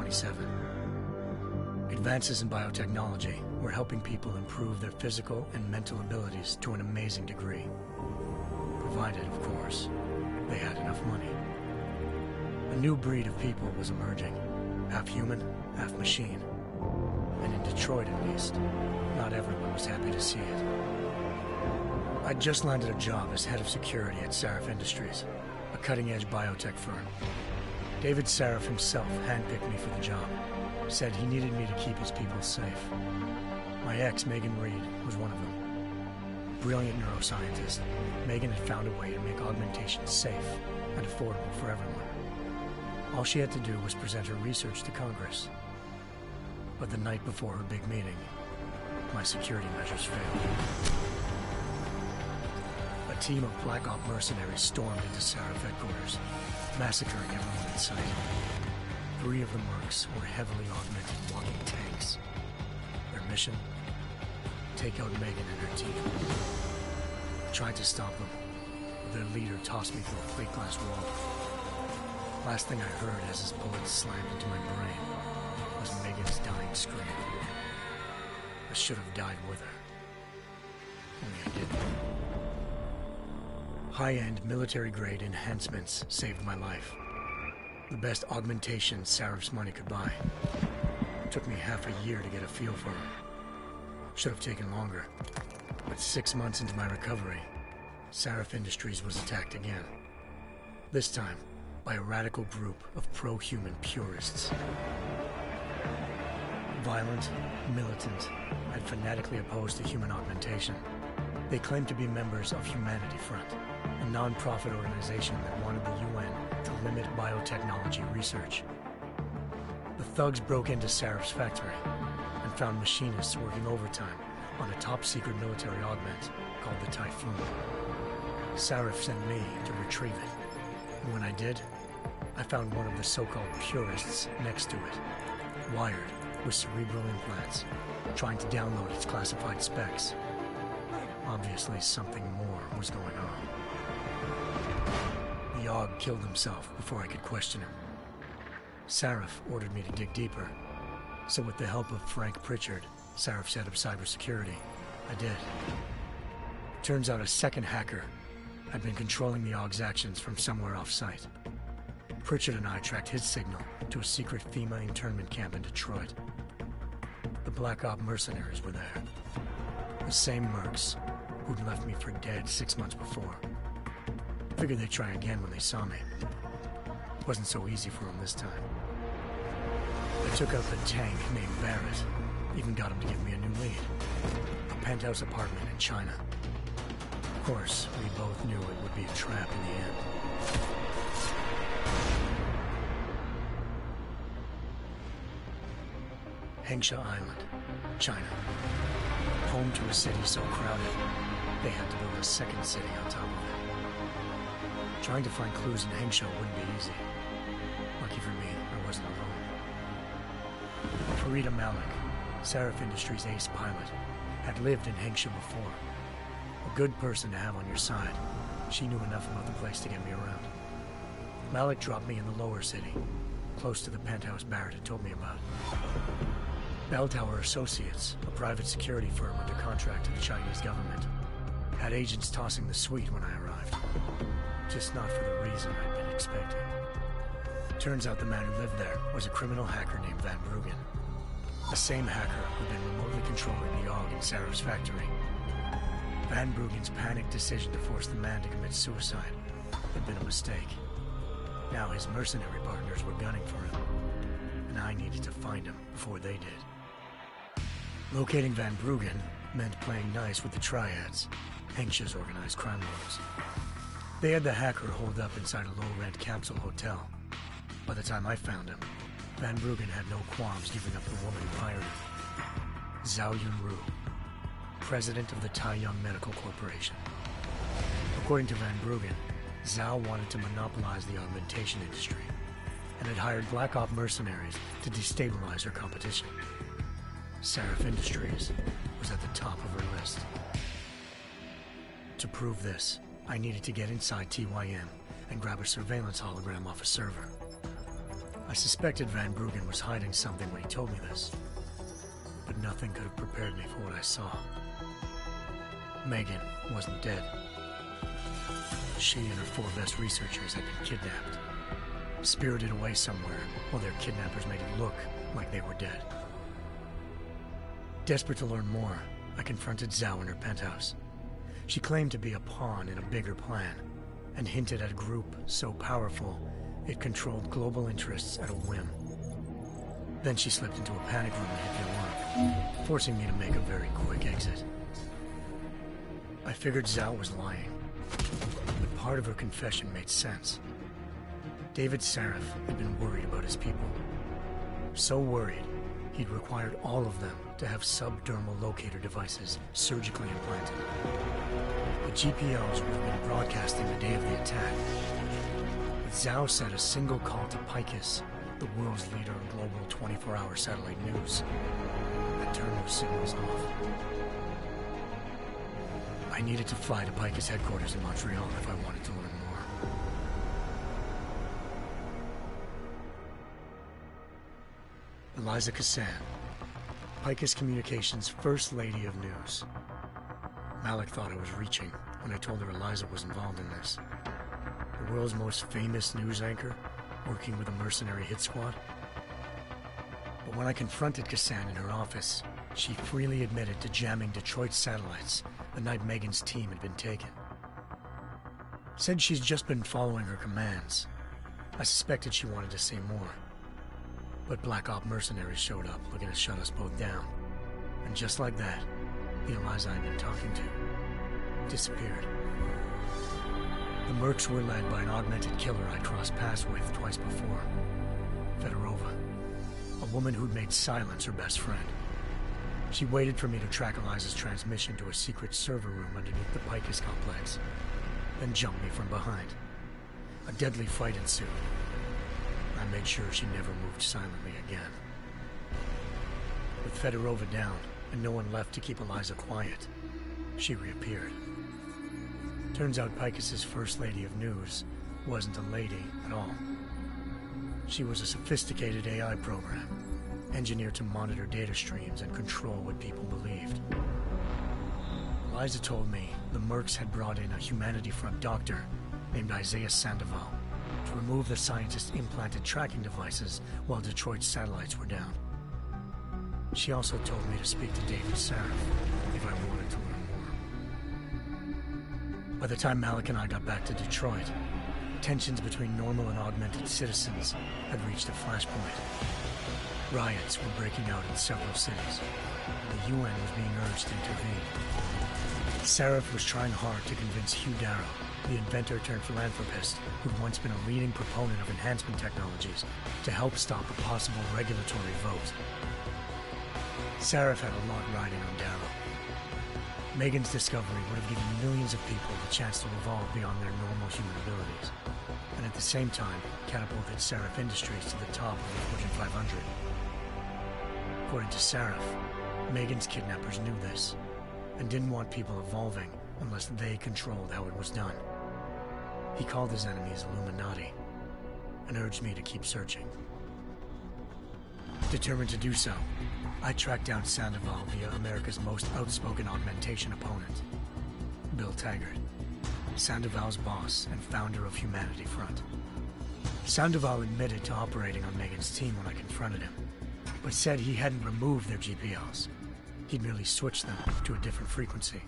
Ep97. Advances in biotechnology were helping people improve their physical and mental abilities to an amazing degree. Provided, of course, they had enough money. A new breed of people was emerging, half human, half machine. And in Detroit, at least, not everyone was happy to see it. I'd just landed a job as head of security at Sarif Industries, a cutting-edge biotech firm. David Sarif himself handpicked me for the job, said he needed me to keep his people safe. My ex, Megan Reed, was one of them. Brilliant neuroscientist, Megan had found a way to make augmentation safe and affordable for everyone. All she had to do was present her research to Congress. But the night before her big meeting, my security measures failed. A team of Black Op mercenaries stormed into Sarif headquarters, massacring everyone in sight. 3 of the mercs were heavily augmented walking tanks. Their mission? Take out Megan and her team. I tried to stop them, but their leader tossed me through a plate glass wall. Last thing I heard as his bullets slammed into my brain was Megan's dying scream. I should have died with her. Only I didn't. High-end military-grade enhancements saved my life. The best augmentation Sarif's money could buy. It took me half a year to get a feel for her. Should have taken longer. But 6 months into my recovery, Sarif Industries was attacked again. This time, by a radical group of pro-human purists. Violent, militant, and fanatically opposed to human augmentation. They claimed to be members of Humanity Front, a non-profit organization that wanted the UN to limit biotechnology research. The thugs broke into Sarif's factory and found machinists working overtime on a top-secret military augment called the Typhoon. Sarif sent me to retrieve it, and when I did, I found one of the so-called purists next to it, wired with cerebral implants, trying to download its classified specs. Obviously, something more was going on. The Aug killed himself before I could question him. Sarif ordered me to dig deeper, so with the help of Frank Pritchard, Sarif's head of cybersecurity, I did. Turns out a second hacker had been controlling the Aug's actions from somewhere off-site. Pritchard and I tracked his signal to a secret FEMA internment camp in Detroit. The Black Op mercenaries were there. The same mercs who'd left me for dead 6 months before. Figured they'd try again when they saw me. Wasn't so easy for them this time. I took out the tank named Barrett. Even got him to give me a new lead. A penthouse apartment in China. Of course, we both knew it would be a trap in the end. Hengsha Island, China. Home to a city so crowded, they had to build a second city on top of it. Trying to find clues in Hengsha wouldn't be easy. Lucky for me, I wasn't alone. Farida Malik, Sarif Industries' ace pilot, had lived in Hengsha before. A good person to have on your side. She knew enough about the place to get me around. Malik dropped me in the lower city, close to the penthouse Barrett had told me about. Bell Tower Associates, a private security firm under contract to the Chinese government, had agents tossing the suite when I arrived. Just not for the reason I'd been expecting. Turns out the man who lived there was a criminal hacker named Van Bruggen. The same hacker who'd been remotely controlling the Aug in Sarif's factory. Van Bruggen's panicked decision to force the man to commit suicide had been a mistake. Now his mercenary partners were gunning for him, and I needed to find him before they did. Locating Van Bruggen meant playing nice with the Triads, Hengsha's organized crime lords. They had the hacker holed up inside a low-rent capsule hotel. By the time I found him, Van Bruggen had no qualms giving up the woman who hired him. Zhao Yunru, president of the Taiyang Medical Corporation. According to Van Bruggen, Zhao wanted to monopolize the augmentation industry and had hired Black Op mercenaries to destabilize her competition. Sarif Industries was at the top of her list. To prove this, I needed to get inside TYM and grab a surveillance hologram off a server. I suspected Van Bruggen was hiding something when he told me this, but nothing could have prepared me for what I saw. Megan wasn't dead. She and her 4 best researchers had been kidnapped, spirited away somewhere while their kidnappers made it look like they were dead. Desperate to learn more, I confronted Zhao in her penthouse. She claimed to be a pawn in a bigger plan, and hinted at a group so powerful it controlled global interests at a whim. Then she slipped into a panic room and hit the alarm, forcing me to make a very quick exit. I figured Zhao was lying, but part of her confession made sense. David Sarif had been worried about his people. So worried, he'd required all of them to have subdermal locator devices surgically implanted. The GPOs would have been broadcasting the day of the attack. But Zhao said a single call to Picus, the world's leader in global 24-hour satellite news, had turned those signals off. I needed to fly to Picus headquarters in Montreal if I wanted to learn more. Eliza Cassan, Picus Communications' First Lady of News. Malik thought I was reaching when I told her Eliza was involved in this. The world's most famous news anchor, working with a mercenary hit squad. But when I confronted Cassan in her office, she freely admitted to jamming Detroit's satellites the night Megan's team had been taken. Said she's just been following her commands. I suspected she wanted to say more. But Black Op mercenaries showed up looking to shut us both down. And just like that, the Eliza I'd been talking to disappeared. The Mercs were led by an augmented killer I'd crossed paths with twice before, Fedorova, a woman who'd made silence her best friend. She waited for me to track Eliza's transmission to a secret server room underneath the Picus complex, then jumped me from behind. A deadly fight ensued. I made sure she never moved silently again. With Fedorova down and no one left to keep Eliza quiet, she reappeared. Turns out Picus's First Lady of News wasn't a lady at all. She was a sophisticated AI program, engineered to monitor data streams and control what people believed. Eliza told me the Mercs had brought in a Humanity Front doctor named Isaiah Sandoval to remove the scientist's implanted tracking devices while Detroit's satellites were down. She also told me to speak to David Sarif if I wanted to learn more. By the time Malik and I got back to Detroit, tensions between normal and augmented citizens had reached a flashpoint. Riots were breaking out in several cities, and the UN was being urged to intervene. Sarif was trying hard to convince Hugh Darrow, the inventor-turned-philanthropist who'd once been a leading proponent of enhancement technologies, to help stop a possible regulatory vote. Sarif had a lot riding on Darrow. Megan's discovery would have given millions of people the chance to evolve beyond their normal human abilities, and at the same time catapulted Sarif Industries to the top of the Fortune 500. According to Sarif, Megan's kidnappers knew this, and didn't want people evolving unless they controlled how it was done. He called his enemies Illuminati, and urged me to keep searching. Determined to do so, I tracked down Sandoval via America's most outspoken augmentation opponent, Bill Taggart, Sandoval's boss and founder of Humanity Front. Sandoval admitted to operating on Megan's team when I confronted him, but said he hadn't removed their GPLs. He'd merely switched them to a different frequency.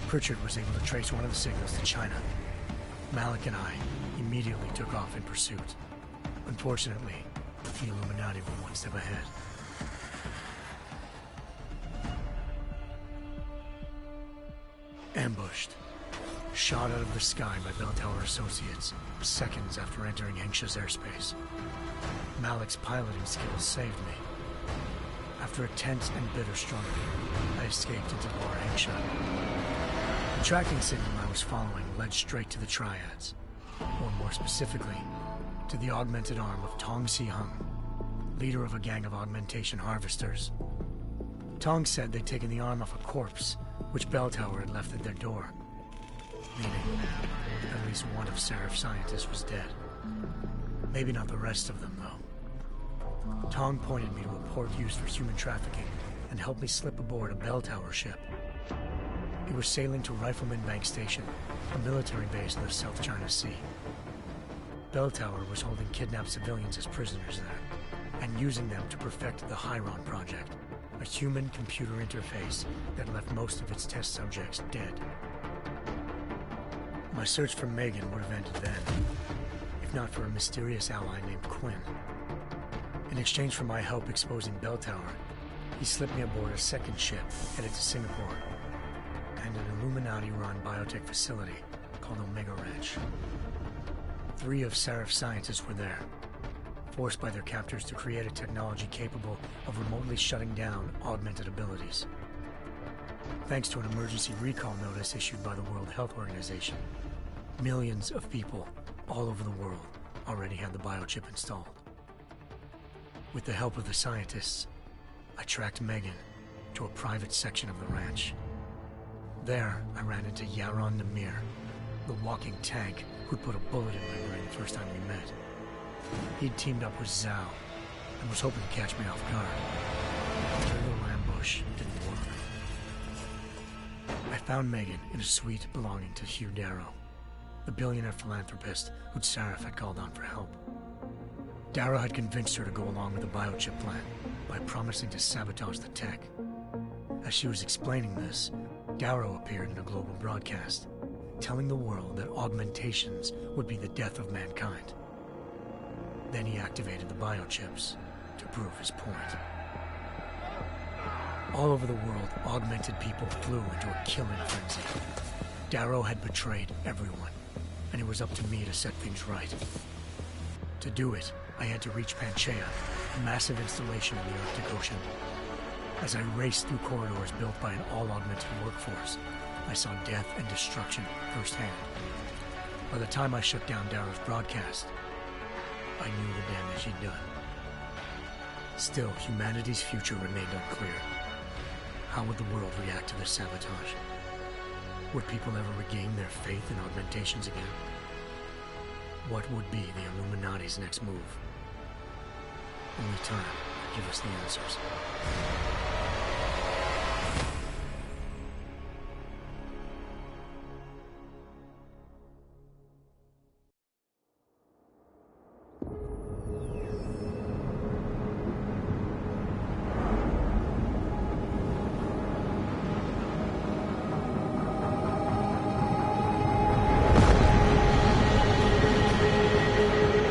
Pritchard was able to trace one of the signals to China. Malik and I immediately took off in pursuit. Unfortunately, the Illuminati were one step ahead. Ambushed. Shot out of the sky by Bell Tower Associates, seconds after entering Hengsha's airspace. Malik's piloting skills saved me. After a tense and bitter struggle, I escaped into Lower Hengsha. The tracking signal I was following led straight to the Triads, or more specifically, to the augmented arm of Tong Si-hung, leader of a gang of augmentation harvesters. Tong said they'd taken the arm off a corpse, which Bell Tower had left at their door, meaning at least one of Sarif's scientists was dead. Maybe not the rest of them, though. Tong pointed me to a port used for human trafficking and helped me slip aboard a bell tower ship. It was sailing to Rifleman Bank Station, a military base in the South China Sea. Bell Tower was holding kidnapped civilians as prisoners there, and using them to perfect the Chiron Project, a human-computer interface that left most of its test subjects dead. My search for Megan would have ended then, if not for a mysterious ally named Quinn. In exchange for my help exposing Bell Tower, he slipped me aboard a second ship headed to Singapore and an Illuminati-run biotech facility called Omega Ranch. 3 of Serif's scientists were there, forced by their captors to create a technology capable of remotely shutting down augmented abilities. Thanks to an emergency recall notice issued by the World Health Organization, millions of people all over the world already had the biochip installed. With the help of the scientists, I tracked Megan to a private section of the ranch. There, I ran into Yaron Namir, the walking tank who'd put a bullet in my brain the first time we met. He'd teamed up with Zhao and was hoping to catch me off guard. Their little ambush didn't work. I found Megan in a suite belonging to Hugh Darrow, the billionaire philanthropist who'd Sarif had called on for help. Darrow had convinced her to go along with the biochip plan by promising to sabotage the tech. As she was explaining this, Darrow appeared in a global broadcast, telling the world that augmentations would be the death of mankind. Then he activated the biochips to prove his point. All over the world, augmented people flew into a killing frenzy. Darrow had betrayed everyone, and it was up to me to set things right. To do it, I had to reach Panchaea, a massive installation in the Arctic Ocean. As I raced through corridors built by an all-augmented workforce, I saw death and destruction firsthand. By the time I shut down Darrow's broadcast, I knew the damage he'd done. Still, humanity's future remained unclear. How would the world react to this sabotage? Would people ever regain their faith in augmentations again? What would be the Illuminati's next move? Only time could give us the answers.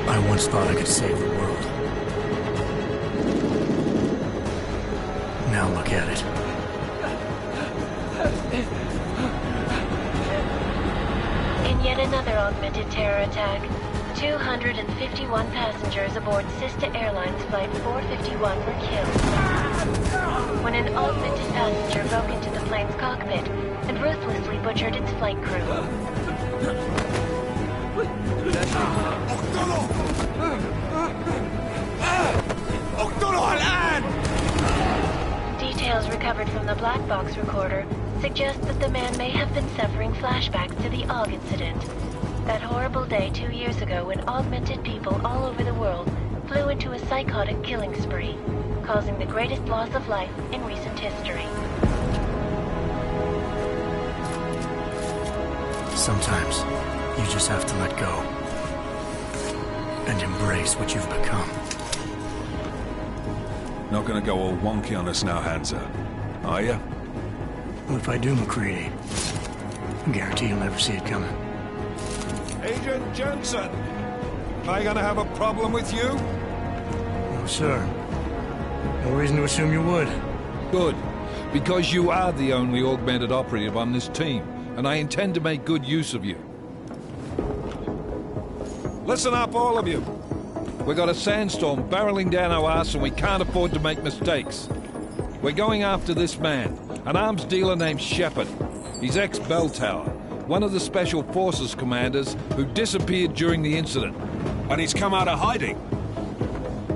I once thought I could save the world. Now look at it. In yet another augmented terror attack, 251 passengers aboard Sister Airlines Flight 451 were killed when an augmented passenger broke into the plane's cockpit and ruthlessly butchered its flight crew. Details recovered from the black box recorder suggest that the man may have been suffering flashbacks to the AUG incident. That horrible day 2 years ago when augmented people all over the world flew into a psychotic killing spree, causing the greatest loss of life in recent history. Sometimes you just have to let go and embrace what you've become. Not gonna go all wonky on us now, Hansa, are ya? Well, if I do, McCready, I guarantee you'll never see it coming. Agent Jensen, am I gonna have a problem with you? No, sir. No reason to assume you would. Good, because you are the only augmented operative on this team, and I intend to make good use of you. Listen up, all of you. We got a sandstorm barreling down our arse and we can't afford to make mistakes. We're going after this man, an arms dealer named Shepard. He's ex-Bell Tower, one of the Special Forces commanders who disappeared during the incident. And he's come out of hiding?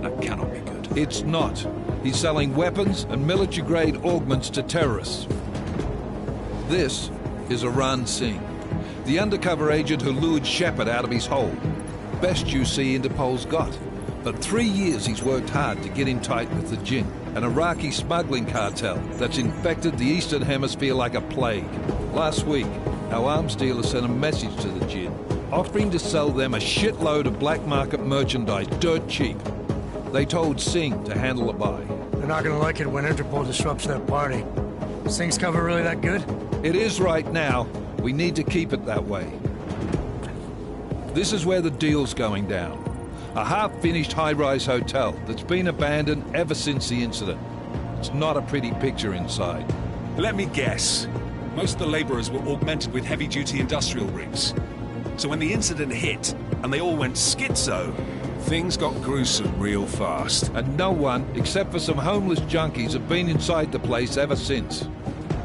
That cannot be good. It's not. He's selling weapons and military-grade augments to terrorists. This is Aran Singh, the undercover agent who lured Shepard out of his hole. Best you see Interpol's got. For 3 years he's worked hard to get in tight with the Jinn, an Iraqi smuggling cartel that's infected the Eastern Hemisphere like a plague. Last week, our arms dealer sent a message to the Jinn, offering to sell them a shitload of black market merchandise dirt cheap. They told Singh to handle the buy. They're not gonna like it when Interpol disrupts their party. Singh's cover really that good? It is right now. We need to keep it that way. This is where the deal's going down. A half-finished high-rise hotel that's been abandoned ever since the incident. It's not a pretty picture inside. Let me guess. Most of the laborers were augmented with heavy-duty industrial rigs. So when the incident hit, and they all went schizo, things got gruesome real fast. And no one, except for some homeless junkies, have been inside the place ever since.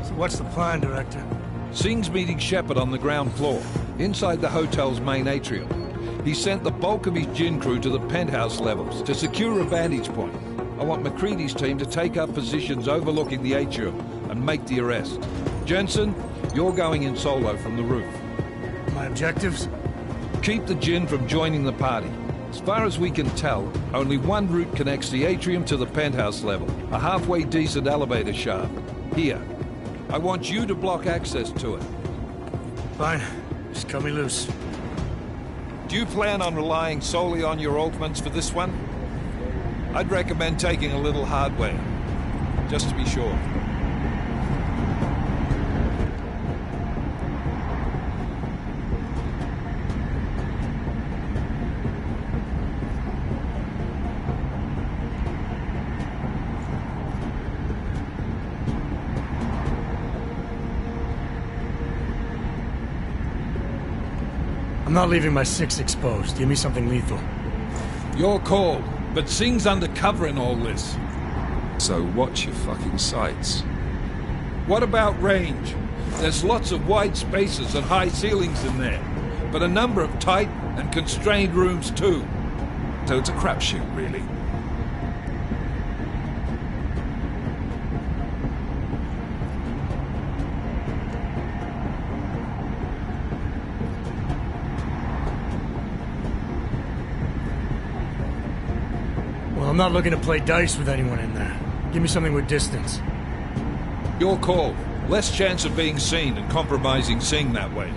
So what's the plan, Director? Singh's meeting Shepard on the ground floor, inside the hotel's main atrium. He sent the bulk of his Jinn crew to the penthouse levels to secure a vantage point. I want McCready's team to take up positions overlooking the atrium and make the arrest. Jensen, you're going in solo from the roof. My objectives? Keep the Jinn from joining the party. As far as we can tell, only one route connects the atrium to the penthouse level, a halfway decent elevator shaft. Here. I want you to block access to it. Fine. Just cut me loose. Do you plan on relying solely on your augments for this one? I'd recommend taking a little hardware, just to be sure. I'm not leaving my 6 exposed. Give me something lethal. Your call, but Singh's undercover in all this. So watch your fucking sights. What about range? There's lots of wide spaces and high ceilings in there, but a number of tight and constrained rooms too. So it's a crapshoot, really. Well, I'm not looking to play dice with anyone in there. Give me something with distance. Your call. Less chance of being seen and compromising Singh that way.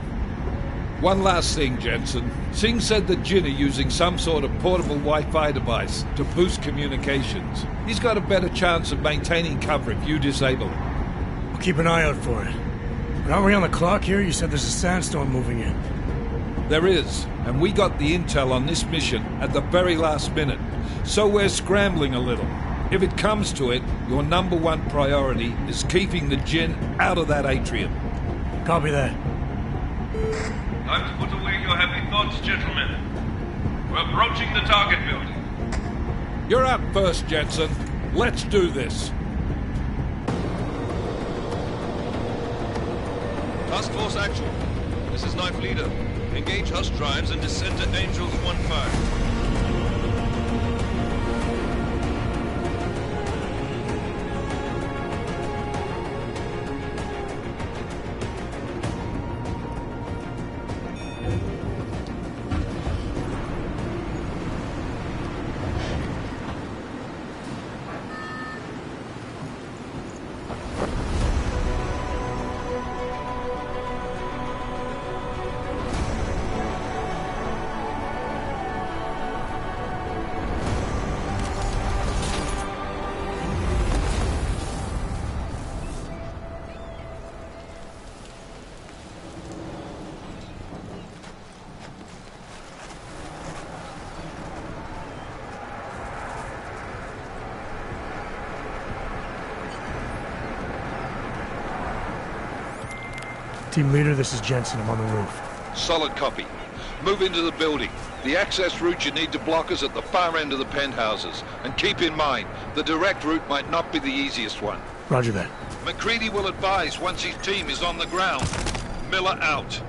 One last thing, Jensen. Singh said the Jinn are using some sort of portable Wi-Fi device to boost communications. He's got a better chance of maintaining cover if you disable it. I'll keep an eye out for it. But aren't we on the clock here? You said there's a sandstorm moving in. There is, and we got the intel on this mission at the very last minute, so we're scrambling a little. If it comes to it, your #1 priority is keeping the Jinn out of that atrium. Copy that. Time to put away your happy thoughts, gentlemen. We're approaching the target building. You're up first, Jensen. Let's do this. Task Force action. This is Knife Leader. Engage Hush drives and descend to Angels 1-5. Team leader, this is Jensen. I'm on the roof. Solid copy. Move into the building. The access route you need to block is at the far end of the penthouses. And keep in mind, the direct route might not be the easiest one. Roger that. McCready will advise once his team is on the ground. Miller out.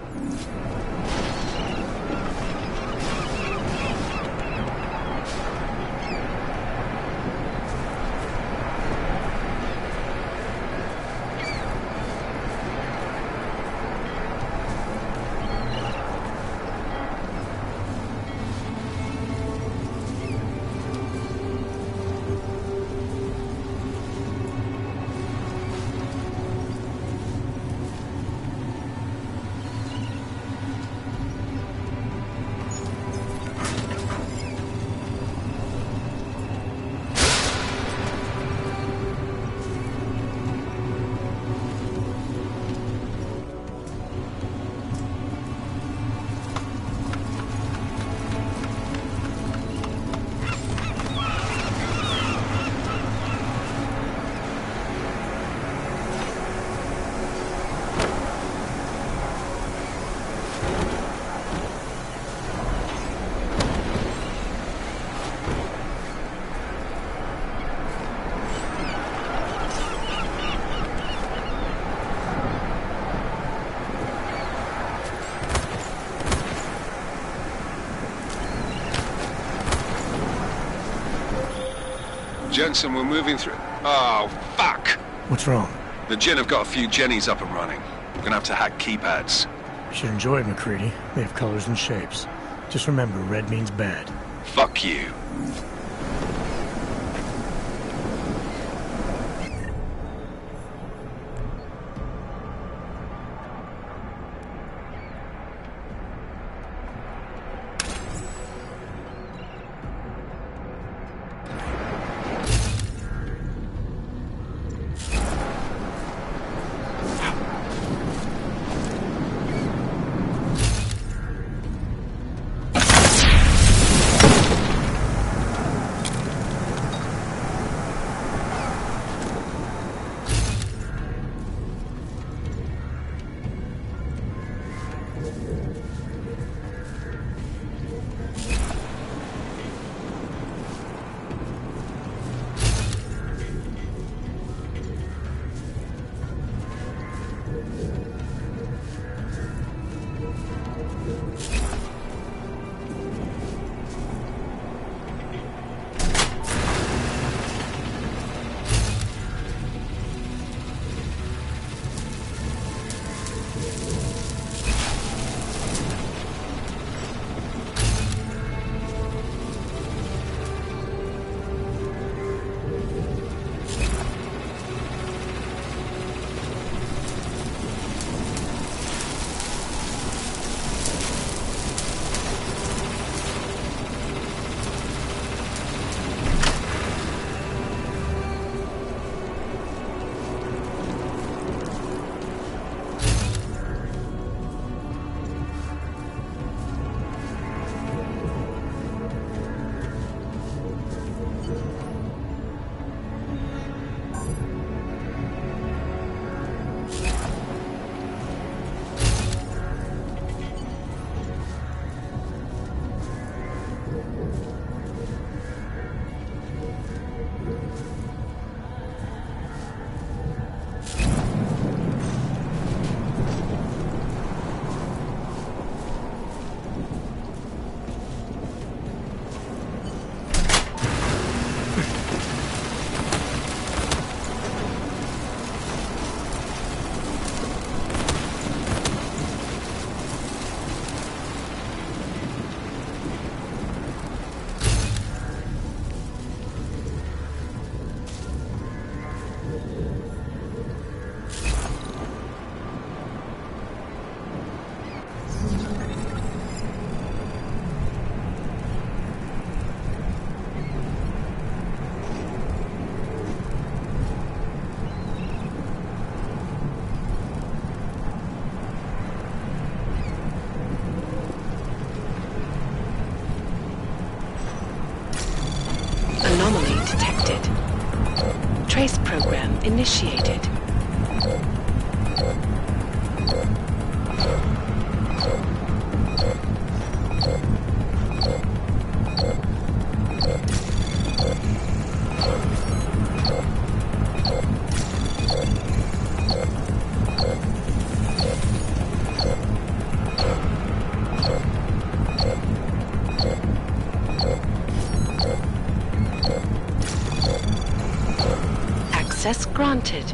Jensen, we're moving through... Oh, fuck! What's wrong? The Jinn have got a few Jennies up and running. We're gonna have to hack keypads. You should enjoy it, McCready. They have colors and shapes. Just remember, red means bad. Fuck you. Anomaly detected. Trace program initiated. Access granted.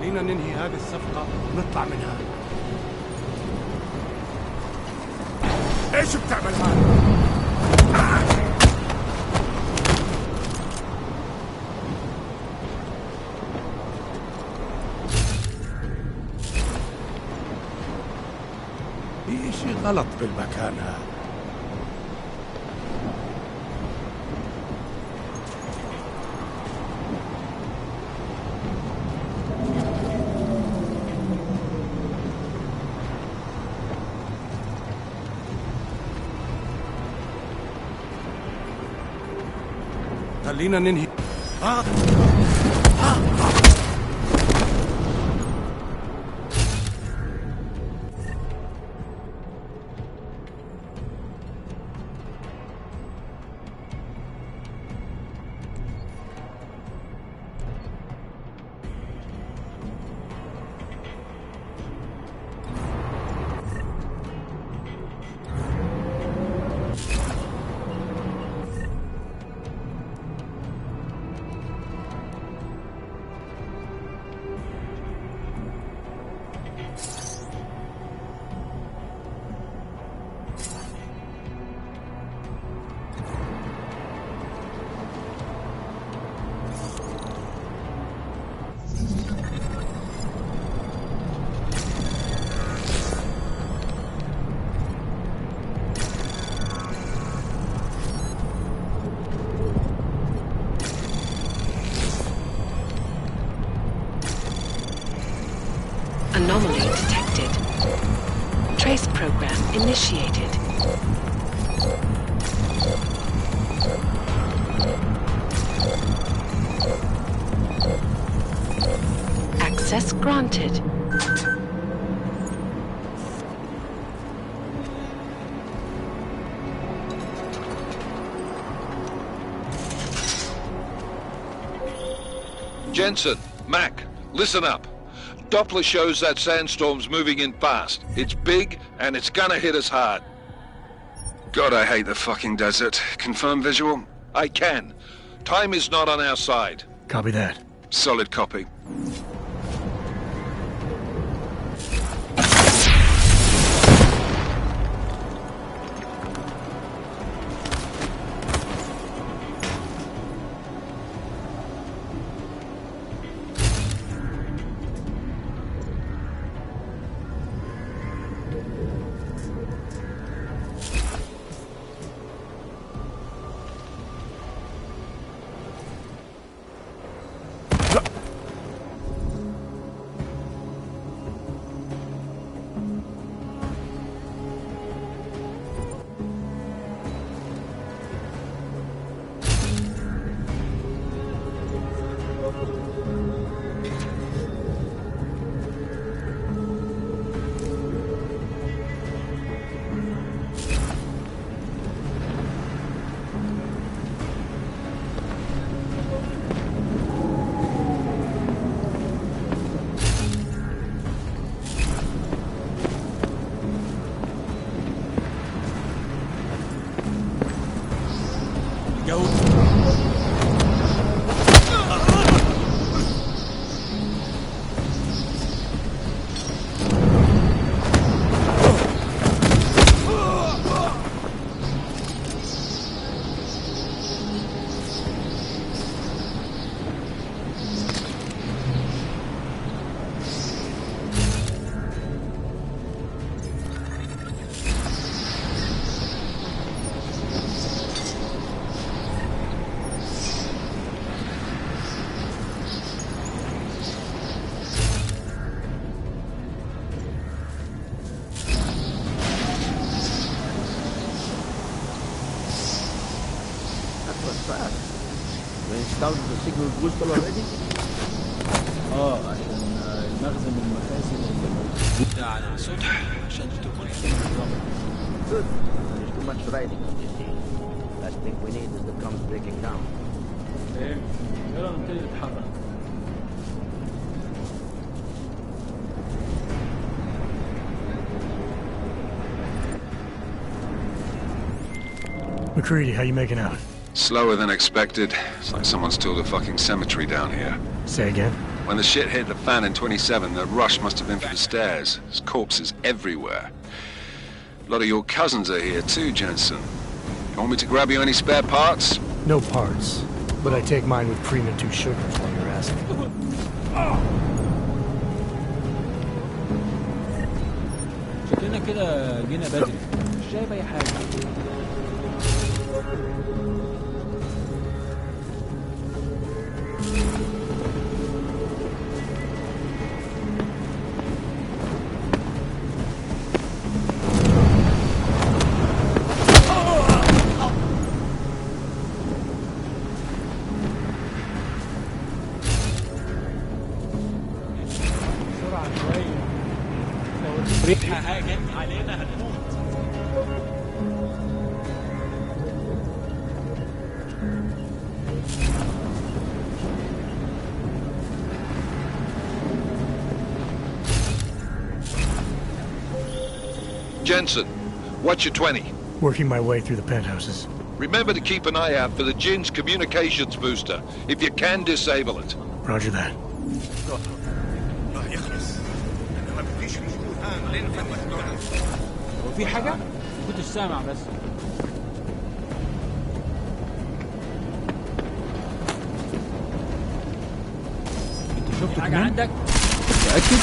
خلينا ننهي هذه الصفقة ونطلع منها. ايش بتعمل هذا؟ في شيء غلط بالمكان هذا. خلينا ننهي. Anomaly detected. Trace program initiated. Access granted. Jensen, Mac, listen up. Doppler shows that sandstorm's moving in fast. It's big, and it's gonna hit us hard. God, I hate the fucking desert. Confirm visual? I can. Time is not on our side. Copy that. Solid copy. installed the signal booster already? عشان المخزن والمخازن اللي موجودة على السطح عشان تكون في النظام. Good. There's too much riding on this thing. Last thing we need is the drums breaking down. ايه يلا نبتدي نتحرك. McCready, how you making out? Slower than expected. It's like someone's tilled a fucking cemetery down here. Say again? When the shit hit the fan in 27, the rush must have been for the stairs. There's corpses everywhere. A lot of your cousins are here too, Jensen. You want me to grab you any spare parts? No parts, but I take mine with cream and 2 sugars while you're asking. شكلنا كده جينا بدري مش جايب اي حاجه. ريحة هاجت علينا هنموت. Jensen, what's your 20? Working my way through the penthouses. Remember to keep an eye out for the Jinn's communications booster. If you can, disable it. Roger that. وفي حاجة؟ كنت سامع بس. انت شفت حاجة عندك؟ متأكد؟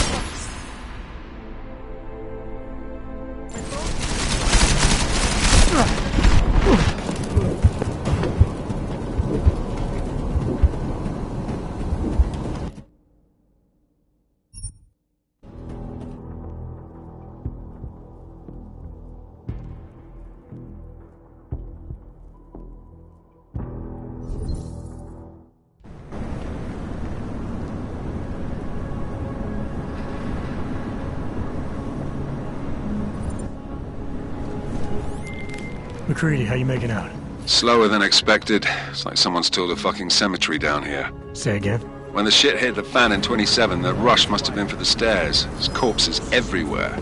McCready, how you making out? Slower than expected. It's like someone's tilled a fucking cemetery down here. Say again? When the shit hit the fan in 27, the rush must have been for the stairs. There's corpses everywhere.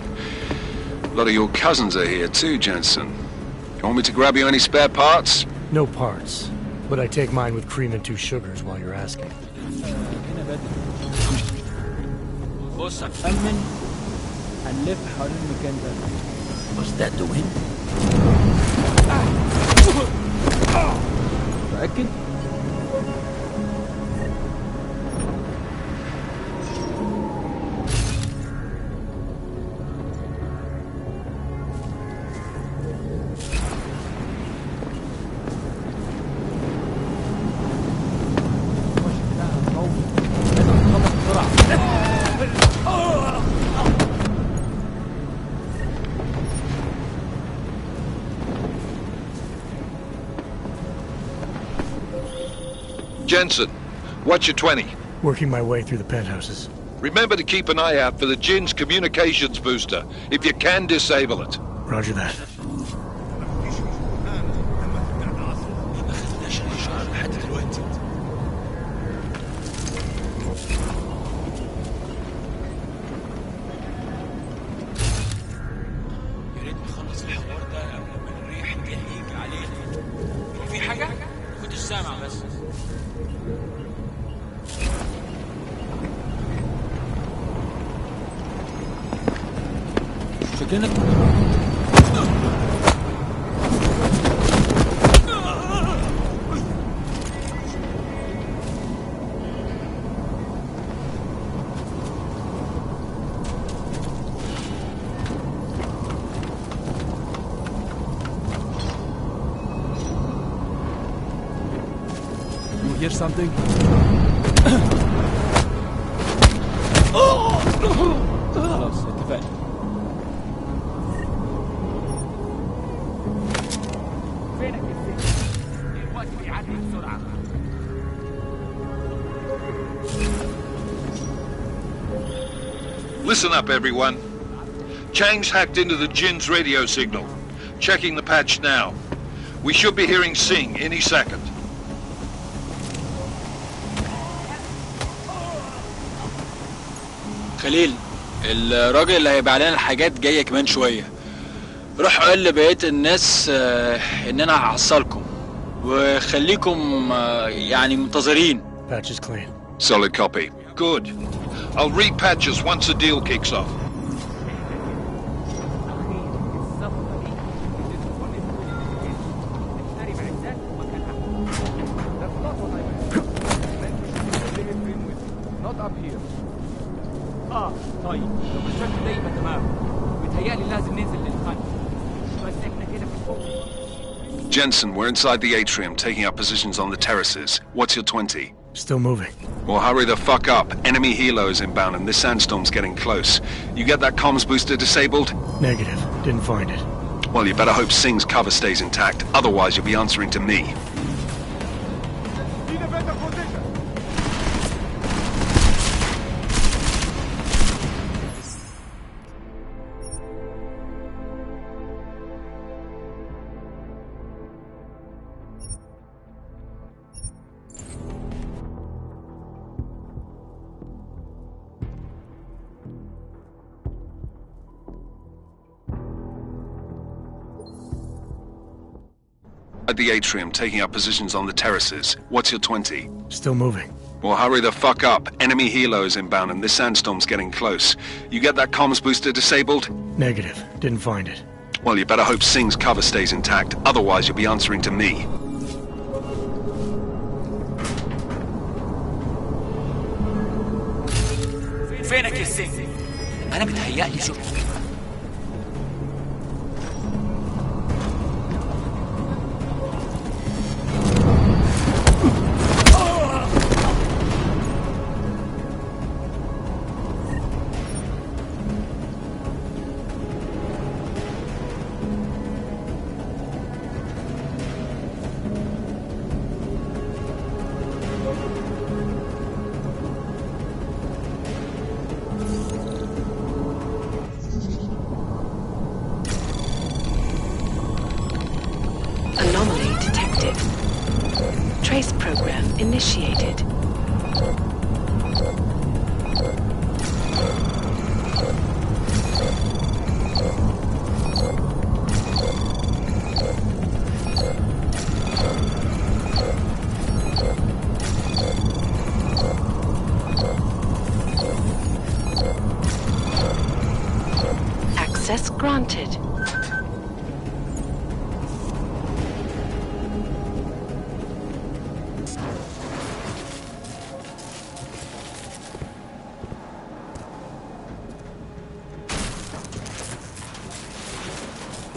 A lot of your cousins are here too, Jensen. You want me to grab you any spare parts? No parts, but I take mine with cream and 2 sugars while you're asking. بص هنأمن هنلف حوالين المكان ده. Was that the wind? متأكد؟ Jensen, what's your 20? Working my way through the penthouses. Remember to keep an eye out for the Jinn's communications booster. If you can, disable it. Roger that. شكلنا You hear something? خلاص اتفقنا. Listen up, everyone. Chang's hacked into the Jinn's radio signal. Checking the patch now. We should be hearing Sing any second. خليل، الراجل اللي هيبيع لنا الحاجات جايه كمان شويه. روح قول لبقيه الناس ان انا هحصلكم وخليكم يعني منتظرين. Patch is clean. Solid copy. Good. I'll repatch us once the deal kicks off. Not up here. طيب لو مشيت دايما تمام متهيألي لازم ننزل للخلف بس احنا كده في الفوق. Jensen, we're inside the atrium, taking up positions on the terraces. What's your 20? Still moving. Well, hurry the fuck up. Enemy helos inbound and this sandstorm's getting close. You get that comms booster disabled? Negative. Didn't find it. Well, you better hope Singh's cover stays intact. Otherwise, you'll be answering to me. At the atrium, taking up positions on the terraces. What's your 20? Still moving. Well, hurry the fuck up. Enemy helos inbound and this sandstorm's getting close. You get that comms booster disabled? Negative. Didn't find it. Well, you better hope Singh's cover stays intact. Otherwise, you'll be answering to me. فينك يا سينج؟ أنا بتهيألي شفته. Anomaly detected. Trace program initiated. Access granted.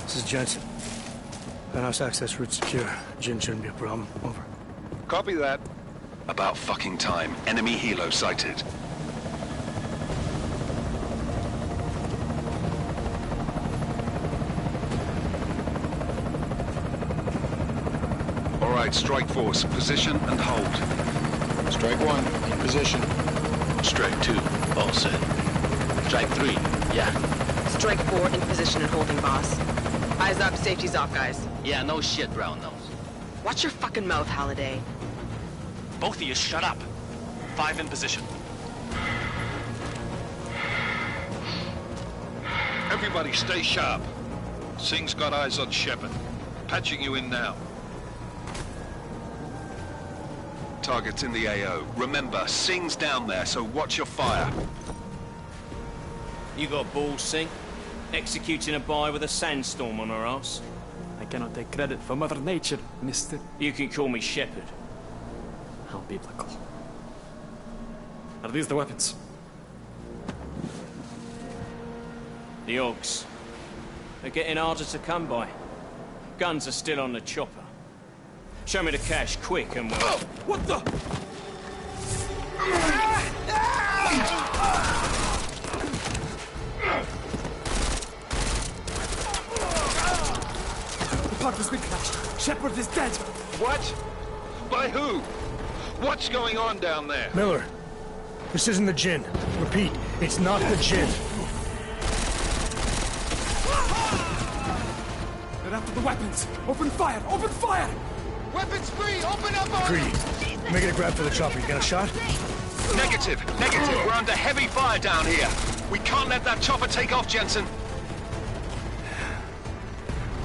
This is Jensen. Penthouse access route secure. Jin shouldn't be a problem. Over. Copy that. About fucking time. Enemy helo sighted. All right, Strike Force, position and hold. Strike 1, in position. Strike 2, all set. Strike 3, yeah. Strike 4, in position and holding, boss. Eyes up, safety's off, guys. Yeah, no shit, brown nose. Watch your fucking mouth, Halliday. Both of you shut up. 5 in position. Everybody stay sharp. Singh's got eyes on Shepard. Patching you in now. Target's in the AO. Remember, Singh's down there, so watch your fire. You got balls, Singh? Executing a buy with a sandstorm on our ass? I cannot take credit for Mother Nature, mister. You can call me Shepard. How biblical. Are these the weapons? The Ogs. They're getting harder to come by. Guns are still on the chopper. Show me the cash, quick, and we'll... Oh, what the? The park has been crashed. Shepard is dead. What? By who? What's going on down there? Miller, this isn't the Jinn. Repeat, it's not the Jinn. They're after the weapons. Open fire! Open fire! Weapons free! Open up on... Greedy, making a grab for the chopper. You got a shot? Negative. We're under heavy fire down here. We can't let that chopper take off, Jensen.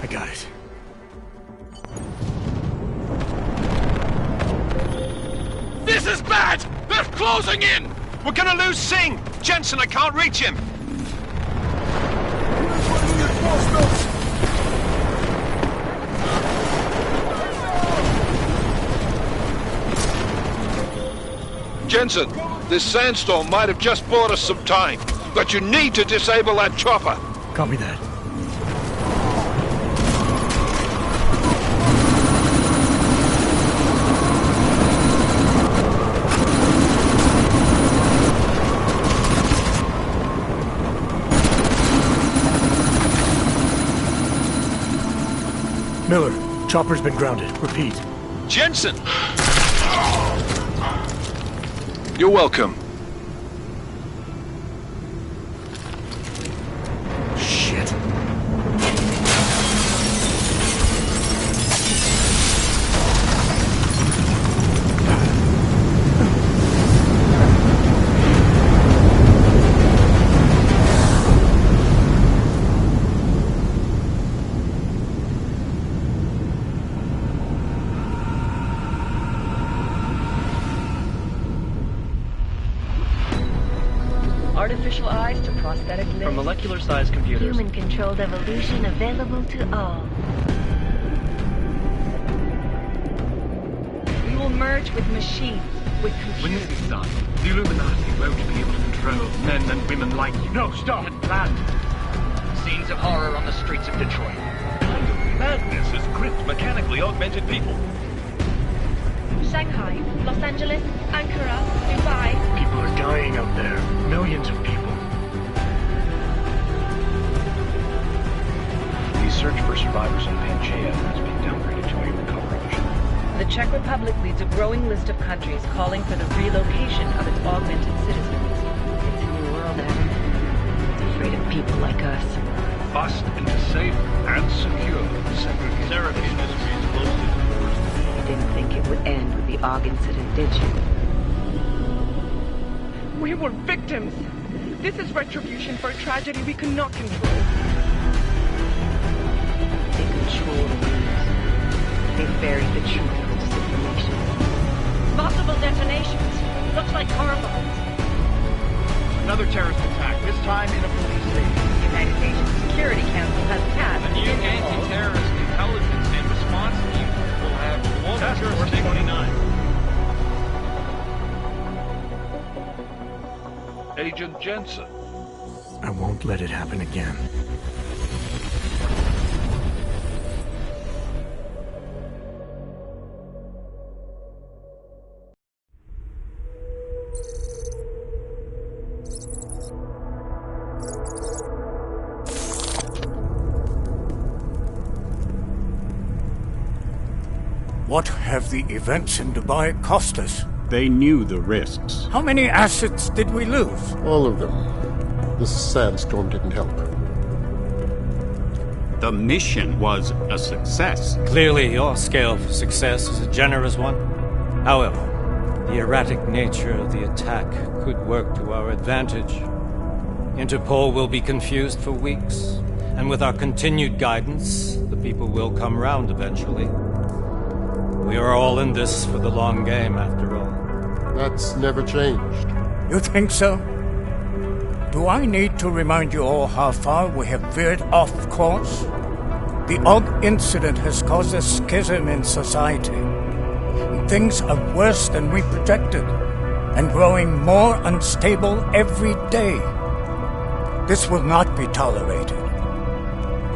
I got it. This is bad! They're closing in! We're gonna lose Singh! Jensen, I can't reach him! Jensen, this sandstorm might have just bought us some time, but you need to disable that chopper. Copy that. Miller, chopper's been grounded. Repeat. Jensen! You're welcome. Shit. Artificial eyes to prosthetic limbs. From molecular-sized computers. Human-controlled evolution available to all. We will merge with machines, with computers. When this is done, the Illuminati won't be able to control men and women like you. No, stop! Had planned. Scenes of horror on the streets of Detroit. Kind of madness has gripped mechanically augmented people. Shanghai, Los Angeles, Ankara, Dubai. People are dying out there. Millions of people. The search for survivors in Pangaea has been downgraded to a recovery mission. The Czech Republic leads a growing list of countries calling for the relocation of its augmented citizens. It's a new world, Adam. It's afraid of people like us. Bust into safe and secure segregation. Therapy industries close to You didn't think it would end with the AUG incident, did you? We were victims. This is retribution for a tragedy we cannot control. They control the news. They buried the truth with disinformation. Possible detonations. Looks like car bombs. Another terrorist attack, this time in a police station. The United Nations Security Council has passed A new anti-terrorist intelligence and response team will have Task Force 29. Agent Jensen. I won't let it happen again. What have the events in Dubai cost us? They knew the risks. How many assets did we lose? All of them. The sandstorm didn't help. The mission was a success. Clearly, your scale for success is a generous one. However, the erratic nature of the attack could work to our advantage. Interpol will be confused for weeks, and with our continued guidance, the people will come round eventually. We are all in this for the long game, after all. That's never changed. You think so? Do I need to remind you all how far we have veered off course? The AUG incident has caused a schism in society. Things are worse than we projected, and growing more unstable every day. This will not be tolerated.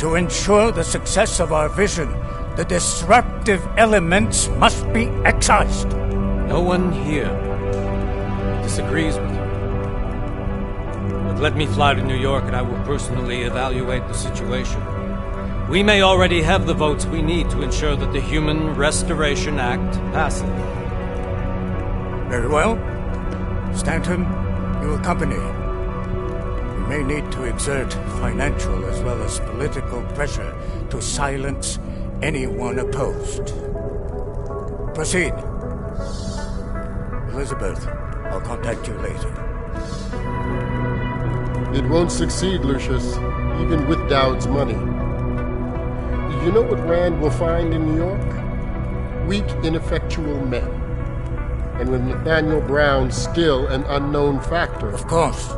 To ensure the success of our vision, the disruptive elements must be excised. No one here disagrees with you. But let me fly to New York and I will personally evaluate the situation. We may already have the votes we need to ensure that the Human Restoration Act passes. Very well. Stanton, you accompany. We may need to exert financial as well as political pressure to silence anyone opposed. Proceed. Elizabeth, I'll contact you later. It won't succeed, Lucius, even with Dowd's money. You know what Rand will find in New York? Weak, ineffectual men. And with Nathaniel Brown still an unknown factor. Of course.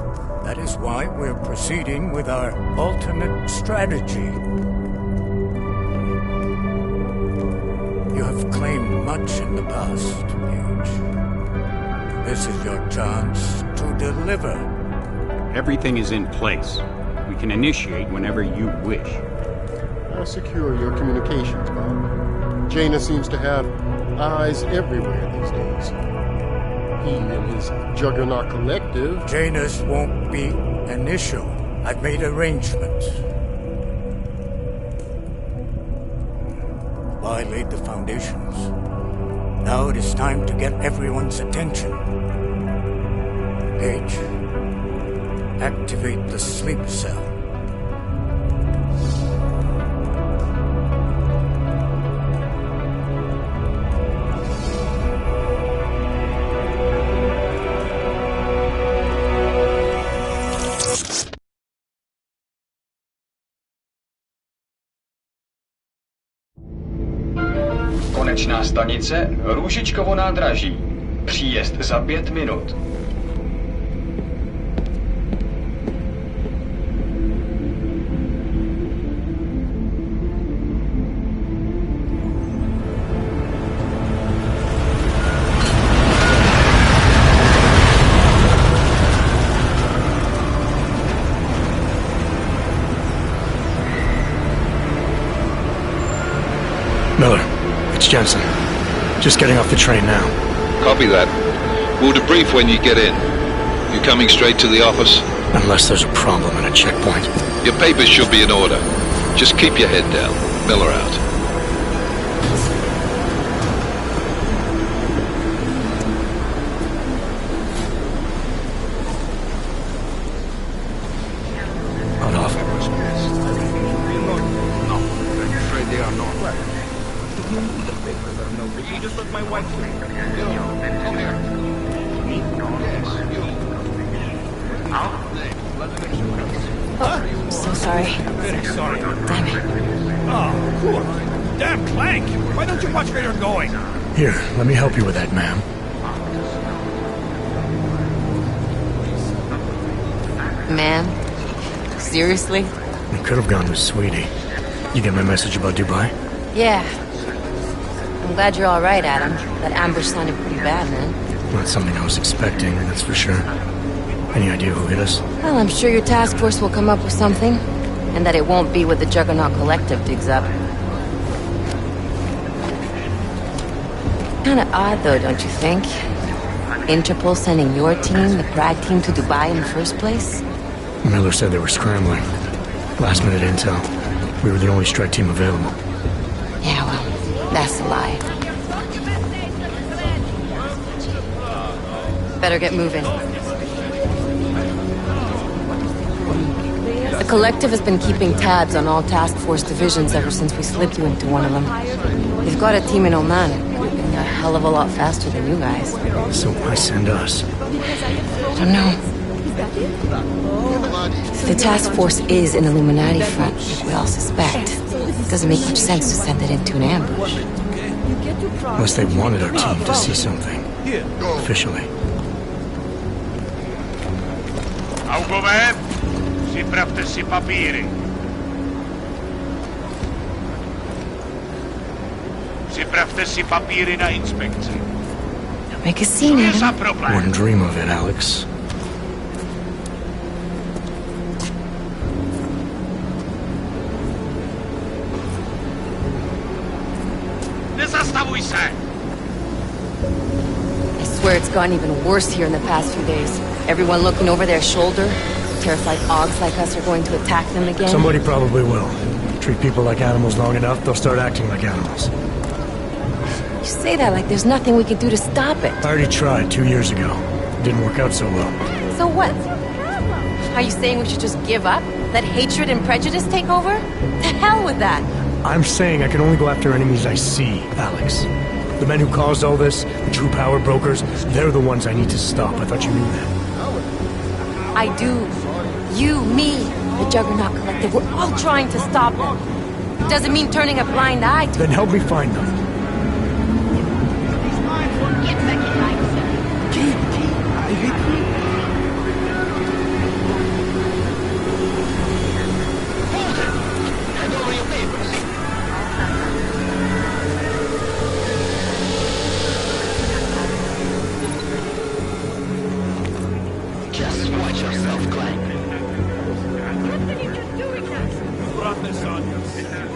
That is why we're proceeding with our alternate strategy. You have claimed much in the past, Gage. This is your chance to deliver. Everything is in place. We can initiate whenever you wish. I'll secure your communications, Bob. Jaina seems to have eyes everywhere these days. He and his Juggernaut Collective... Janus won't be initial. I've made arrangements. I laid the foundations. Now it is time to get everyone's attention. Gage, activate the sleep cell. Konečná stanice Růžičkovo nádraží. Příjezd za 5 minut. Miller, it's Jensen. Just getting off the train now. Copy that. We'll debrief when you get in. You coming straight to the office? Unless there's a problem at a checkpoint. Your papers should be in order. Just keep your head down. Miller out. So sorry. Very sorry. Damn it. Oh, poor. Damn Clank! Why don't you watch where you're going? Here, let me help you with that, ma'am. Ma'am? Seriously? I could have gone with Sweetie. You get my message about Dubai? Yeah. I'm glad you're all right, Adam. That ambush sounded pretty bad, man. Not something I was expecting, that's for sure. Any idea who hit us? Well, I'm sure your task force will come up with something. And that it won't be what the Juggernaut Collective digs up. Kinda odd, though, don't you think? Interpol sending your team, the Prague team, to Dubai in the first place? Miller said they were scrambling. Last minute intel. We were the only strike team available. Yeah, well, that's a lie. Better get moving. The Collective has been keeping tabs on all task force divisions ever since we slipped you into one of them. They've got a team in Oman, moving a hell of a lot faster than you guys. So why send us? I don't know. If the task force is an Illuminati front, like we all suspect, it doesn't make much sense to send it into an ambush. Unless they wanted our team to see something. Officially. Augové, připravte si papíry. Připravte si papíry na inspekci. Don't make a scene, Adam. Wouldn't dream of it, Alex. Nezastavuj se! I swear it's gotten even worse here in the past few days. Everyone looking over their shoulder. Terrified Augs like us are going to attack them again. Somebody probably will. Treat people like animals long enough, they'll start acting like animals. You say that like there's nothing we can do to stop it. I already tried 2 years ago. It didn't work out so well. So what? Are you saying we should just give up? Let hatred and prejudice take over? To hell with that! I'm saying I can only go after enemies I see, Alex. The men who caused all this, the true power brokers, they're the ones I need to stop. I thought you knew that. I do. You, me, the Juggernaut Collective, we're all trying to stop them. Doesn't mean turning a blind eye to Then help me find them. Get back in line. Just watch yourself, Clank. Listen, you're just doing that! You brought this on yourself.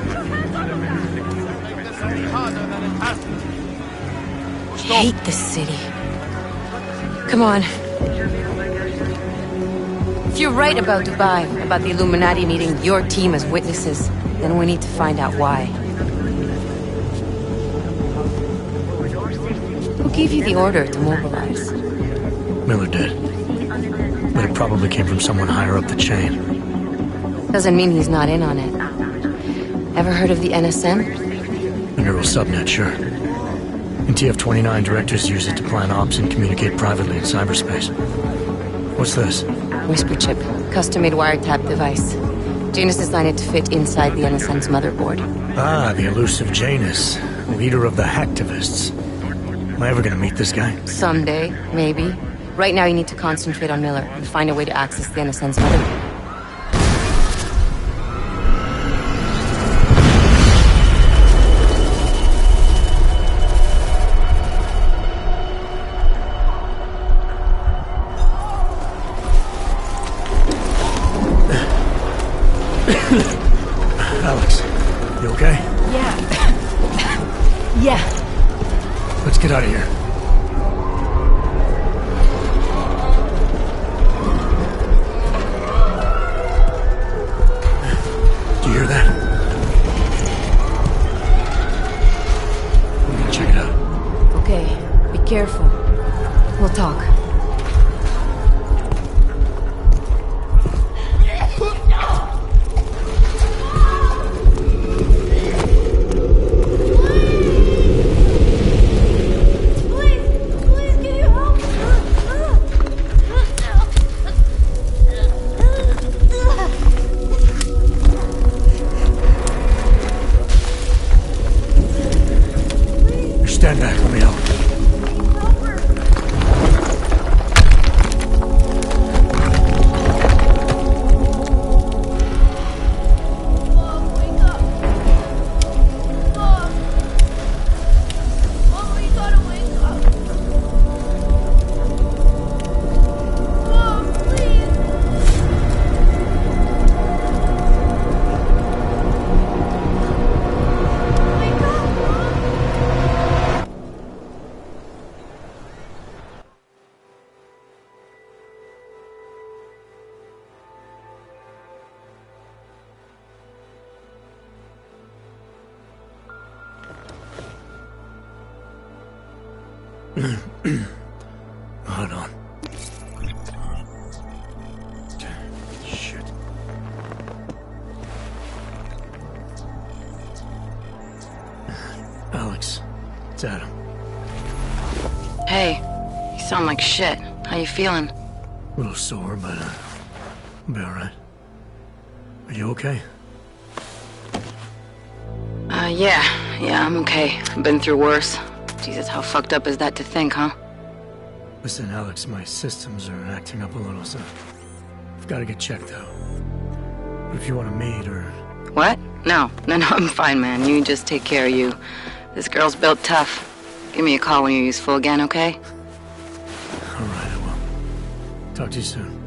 Make this any harder than it has to be. I hate this city. Come on. If you're right about Dubai, about the Illuminati needing your team as witnesses, then we need to find out why. Who gave you the order to mobilize? Miller did. But it probably came from someone higher up the chain. Doesn't mean he's not in on it. Ever heard of the NSN? The neural subnet, sure. And TF-29 directors use it to plan ops and communicate privately in cyberspace. What's this? Whisper chip. Custom-made wiretap device. Janus designed it to fit inside the NSN's motherboard. Ah, the elusive Janus. Leader of the hacktivists. Am I ever gonna meet this guy? Someday, maybe. Right now you need to concentrate on Miller and find a way to access the NSN's motherboard. Alex, you okay? Yeah. Yeah. Let's get out of here. Do you hear that? I'm gonna check it out. Okay, be careful. We'll talk. Stand back, let me help. Hold on. Shit. Alex, it's Adam. Hey, you sound like shit. How you feeling? A little sore, but I'll be alright. Are you okay? Yeah, I'm okay. I've been through worse. Jesus, how fucked up is that to think, huh? Listen, Alex, my systems are acting up a little, so I've got to get checked out. But if you want to meet or... What? No, I'm fine, man. You just take care of you. This girl's built tough. Give me a call when you're useful again, okay? Alright, I will. Talk to you soon.